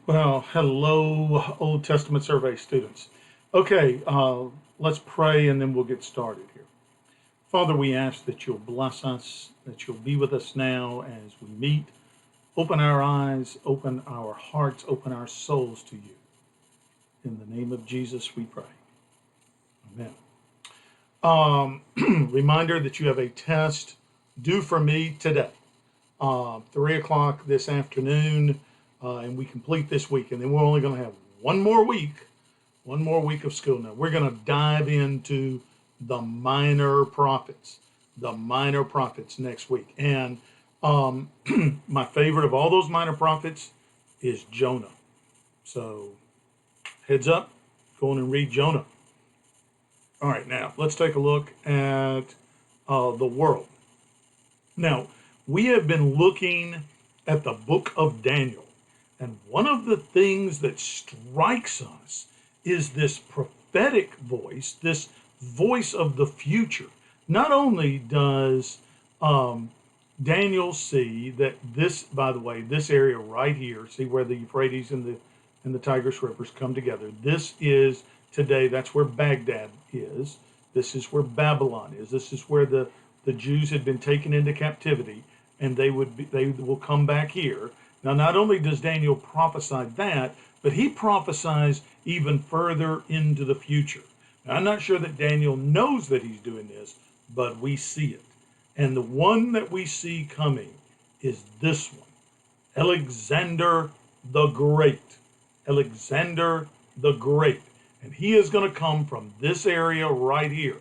Well, hello, Old Testament survey students. Okay, let's pray and then we'll get started here. Father, we ask that you'll bless us, that you'll be with us now as we meet. Open our eyes, open our hearts, open our souls to you. In the name of Jesus, we pray. Amen. Reminder that you have a test due for me today, 3 o'clock this afternoon, and we complete this week. And then we're only going to have one more week of school. Now we're going to dive into the minor prophets, next week. And my favorite of all those minor prophets is Jonah. So heads up, go on and read Jonah. All right, now let's take a look at the world. Now, we have been looking at the book of Daniel, and one of the things that strikes us is this prophetic voice, this voice of the future. Not only does Daniel see that this, by the way, this area right here, see where the Euphrates and the Tigris rivers come together. This is today, that's where Baghdad is. This is where Babylon is. This is where the Jews had been taken into captivity, and they will come back here. Now, not only does Daniel prophesy that, but he prophesies even further into the future. Now, I'm not sure that Daniel knows that he's doing this, but we see it. And the one that we see coming is this one, Alexander the Great. Alexander the Great. And he is going to come from this area right here,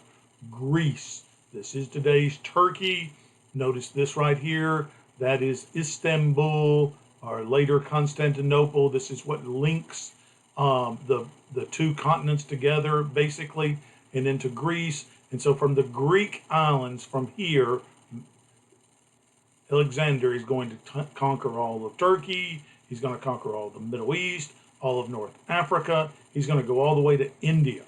Greece. This is today's Turkey. Notice this right here. That is Istanbul, or later Constantinople. This is what links the two continents together, basically, and into Greece. And so from the Greek islands, from here, Alexander is going to conquer all of Turkey. He's going to conquer all of the Middle East, all of North Africa. He's going to go all the way to India.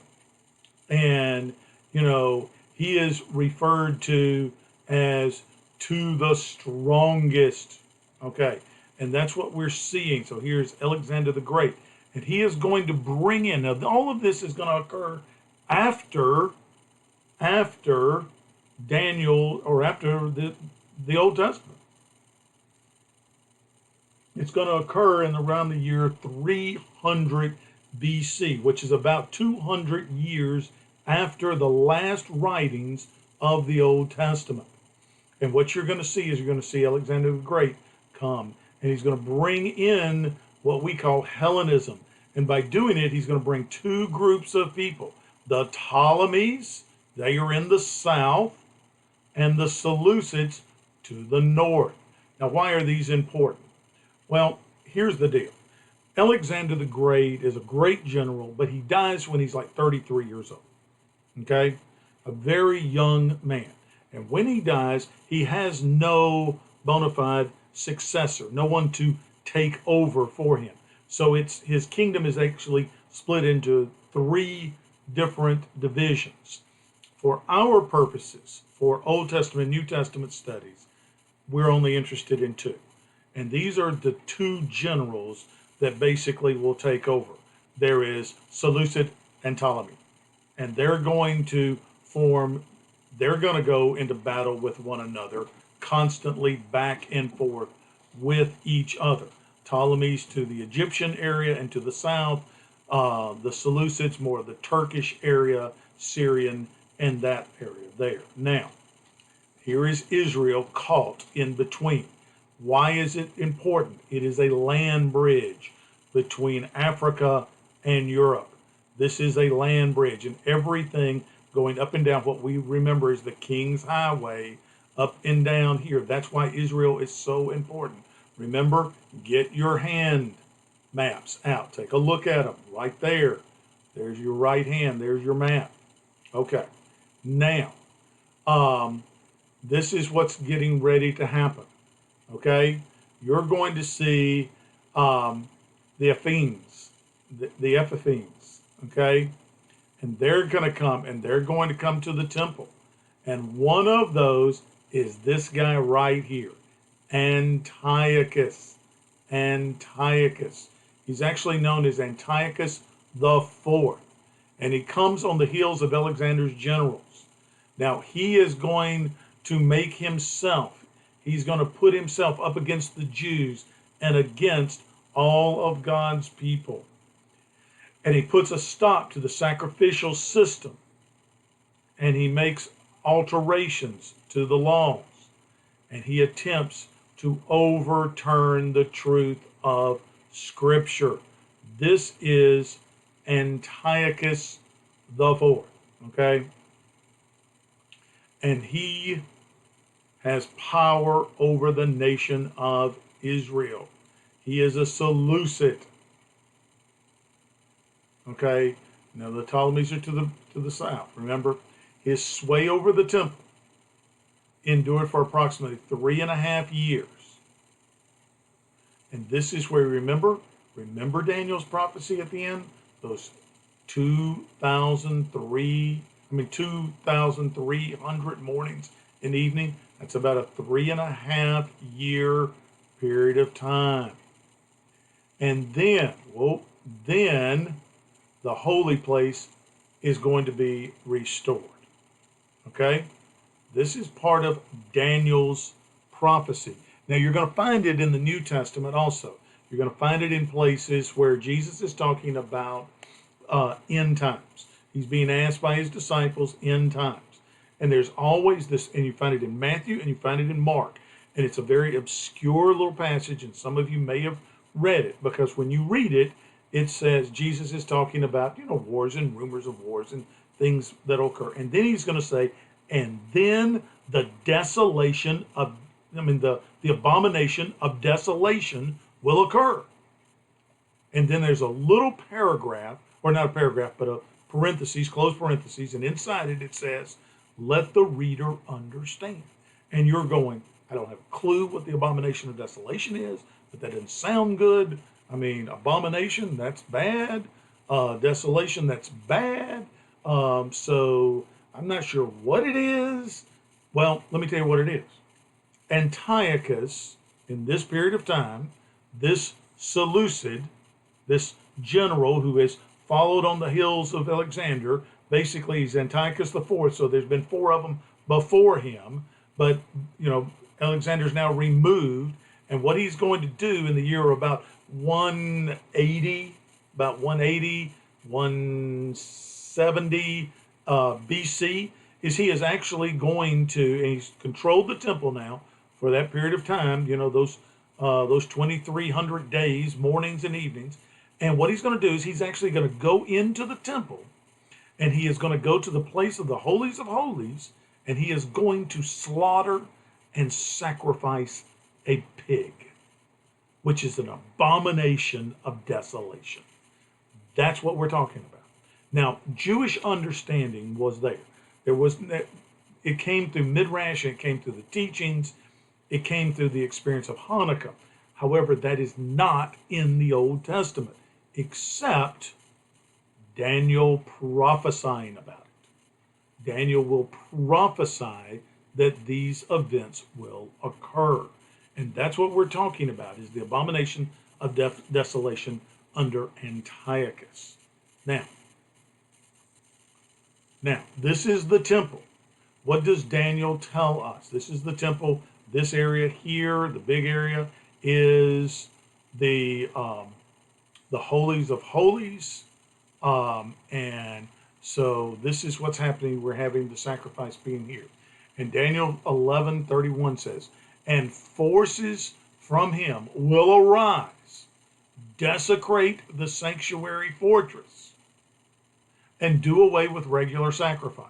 And, he is referred to as to the strongest. Okay. And that's what we're seeing. So here's Alexander the Great. And he is going to bring in, now all of this is going to occur after Daniel, or after the Old Testament. It's going to occur in around the year 300 BC, which is about 200 years after the last writings of the Old Testament. And what you're going to see is you're going to see Alexander the Great come, and he's going to bring in what we call Hellenism. And by doing it, he's going to bring two groups of people. The Ptolemies, they are in the south, and the Seleucids to the north. Now, why are these important? Well, here's the deal. Alexander the Great is a great general, but he dies when he's like 33 years old. Okay? A very young man. And when he dies, he has no bona fide successor, no one to take over for him. So his kingdom is actually split into three different divisions. For our purposes, for Old Testament, New Testament studies, we're only interested in two. And these are the two generals that basically will take over. There is Seleucid and Ptolemy. And they're going to go into battle with one another, constantly back and forth with each other. Ptolemies to the Egyptian area and to the south, the Seleucids more the Turkish area, Syrian, and that area there. Now, here is Israel caught in between. Why is it important? It is a land bridge between Africa and Europe. This is a land bridge, and everything going up and down what we remember is the King's Highway up and down here. That's why Israel is so important. Remember, get your hand maps out. Take a look at them right there. There's your right hand. There's your map. Okay. Now, this is what's getting ready to happen. Okay? You're going to see the Ephemes, the Epiphanes. Okay? And they're going to come, and they're going to come to the temple. And one of those is this guy right here, Antiochus. Antiochus. He's actually known as Antiochus the Fourth. And he comes on the heels of Alexander's generals. Now, he is going to make himself, he's going to put himself up against the Jews and against all of God's people. And he puts a stop to the sacrificial system. And he makes alterations to the laws. And he attempts to overturn the truth of Scripture. This is Antiochus the Fourth, okay? And he has power over the nation of Israel. He is a Seleucid, okay? Now the Ptolemies are to the south. Remember, his sway over the temple endured for approximately 3.5 years. And this is where, remember Daniel's prophecy at the end? Those 2,300 mornings and evening. That's about a 3.5 year period of time. And then, then the holy place is going to be restored. Okay? This is part of Daniel's prophecy. Now, you're going to find it in the New Testament also. You're going to find it in places where Jesus is talking about end times. He's being asked by his disciples end times. And there's always this, and you find it in Matthew and you find it in Mark. And it's a very obscure little passage, and some of you may have read it, because when you read it, it says Jesus is talking about, wars and rumors of wars and things that occur. And then he's going to say, and then the desolation of, the abomination of desolation will occur. And then there's a little paragraph, or not a paragraph, but a parentheses, closed parentheses, and inside it says, let the reader understand. And you're going, I don't have a clue what the abomination of desolation is, but that doesn't sound good. Abomination, that's bad. Desolation, that's bad. So I'm not sure what it is. Well, let me tell you what it is. Antiochus, in this period of time, this Seleucid, this general who has followed on the heels of Alexander, basically he's Antiochus the Fourth, so there's been 4 of them before him, but, Alexander's now removed, and what he's going to do in the year about 170 BC, is he is actually going to, and he's controlled the temple now for that period of time, those 2,300 days, mornings and evenings. And what he's going to do is he's actually going to go into the temple, and he is going to go to the place of the holies of holies, and he is going to slaughter and sacrifice a pig, which is an abomination of desolation. That's what we're talking about. Now, Jewish understanding was there. It came through Midrash, it came through the teachings, it came through the experience of Hanukkah. However, that is not in the Old Testament, except Daniel prophesying about it. Daniel will prophesy that these events will occur. And that's what we're talking about, is the abomination of desolation under Antiochus. Now, this is the temple. What does Daniel tell us? This is the temple. This area here, the big area, is the holies of holies. And so this is what's happening. We're having the sacrifice being here. And Daniel 11:31 says, and forces from him will arise, desecrate the sanctuary fortress, and do away with regular sacrifice.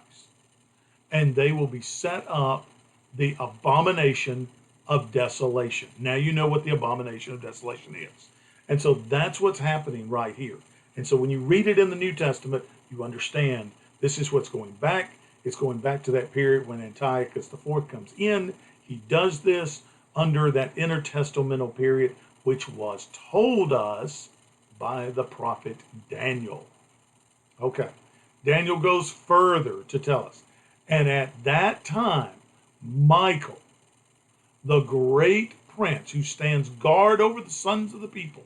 And they will be set up the abomination of desolation. Now you know what the abomination of desolation is. And so that's what's happening right here. And so when you read it in the New Testament, you understand this is what's going back. It's going back to that period when Antiochus IV comes in. He does this under that intertestamental period, which was told us by the prophet Daniel. Okay. Daniel goes further to tell us. And at that time, Michael, the great prince who stands guard over the sons of the people,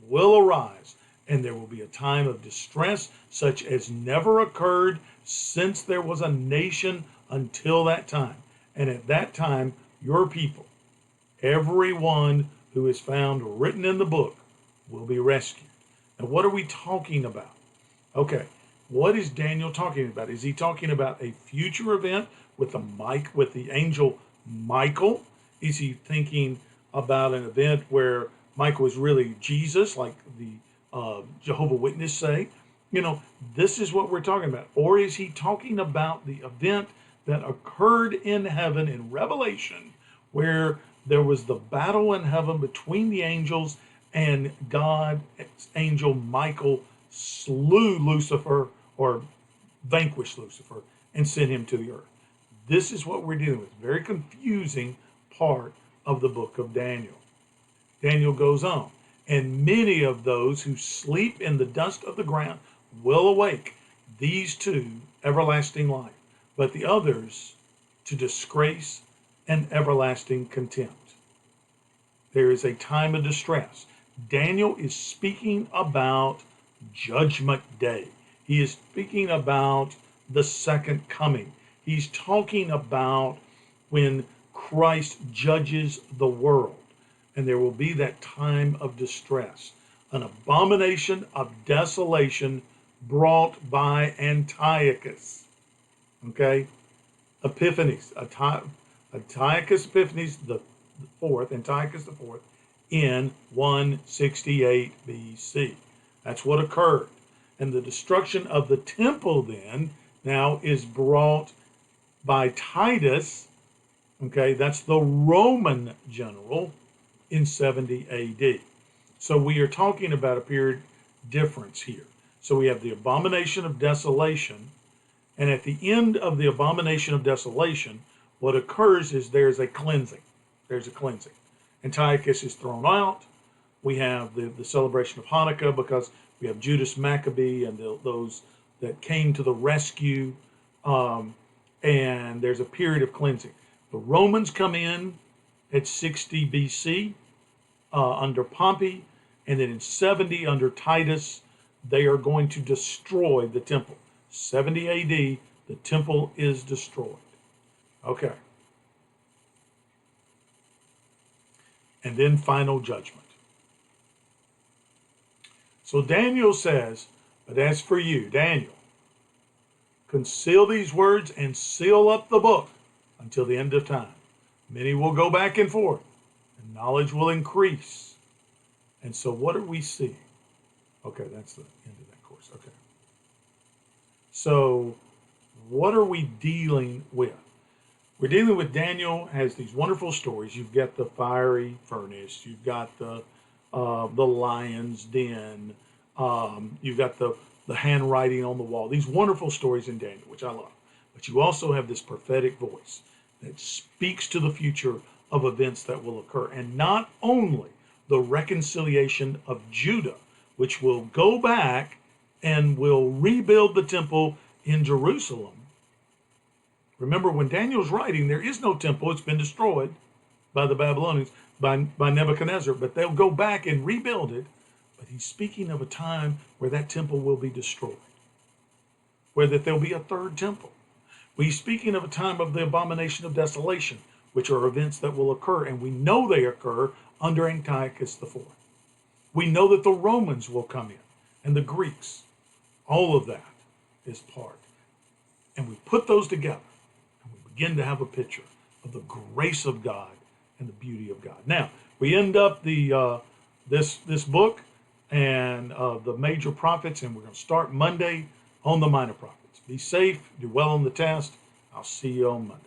will arise, and there will be a time of distress such as never occurred since there was a nation until that time. And at that time, your people, everyone who is found written in the book, will be rescued. Now, what are we talking about? Okay, what is Daniel talking about? Is he talking about a future event with the angel Michael? Is he thinking about an event where Michael is really Jesus, like the Jehovah Witness say? This is what we're talking about. Or is he talking about the event that occurred in heaven in Revelation, where there was the battle in heaven between the angels, and God's angel Michael slew Lucifer, or vanquished Lucifer, and sent him to the earth? This is what we're dealing with. Very confusing part of the book of Daniel. Daniel goes on, and many of those who sleep in the dust of the ground will awake, these to everlasting life, but the others to disgrace and everlasting contempt. There is a time of distress. Daniel is speaking about Judgment Day. He is speaking about the second coming. He's talking about when Christ judges the world, and there will be that time of distress, an abomination of desolation brought by Antiochus. Okay? Epiphanes. Antiochus Epiphanes the fourth, Antiochus the fourth, in 168 BC. That's what occurred. And the destruction of the temple then now is brought by Titus. Okay, that's the Roman general, in 70 AD. So we are talking about a period difference here. So we have the abomination of desolation, and at the end of the abomination of desolation, what occurs is there's a cleansing. There's a cleansing. Antiochus is thrown out. We have the celebration of Hanukkah, because we have Judas Maccabee and those that came to the rescue, and there's a period of cleansing. The Romans come in at 60 BC under Pompey, and then in 70 under Titus, they are going to destroy the temple. 70 AD, the temple is destroyed. Okay. And then final judgment. So Daniel says, but as for you, Daniel, conceal these words and seal up the book until the end of time. Many will go back and forth, and knowledge will increase. And so what are we seeing? Okay, that's the end of that course. Okay. So what are we dealing with? We're dealing with Daniel has these wonderful stories. You've got the fiery furnace. You've got the lion's den. You've got the handwriting on the wall. These wonderful stories in Daniel, which I love. But you also have this prophetic voice that speaks to the future of events that will occur. And not only the reconciliation of Judah, which will go back and will rebuild the temple in Jerusalem. Remember, when Daniel's writing, there is no temple. It's been destroyed by the Babylonians, by Nebuchadnezzar, but they'll go back and rebuild it. But he's speaking of a time where that temple will be destroyed, where that there'll be a third temple. He's speaking of a time of the abomination of desolation, which are events that will occur, and we know they occur under Antiochus IV. We know that the Romans will come in, and the Greeks. All of that is part. And we put those together, and we begin to have a picture of the grace of God and the beauty of God. Now, we end up this book and the major prophets, and we're going to start Monday on the minor prophets. Be safe, do well on the test. I'll see you on Monday.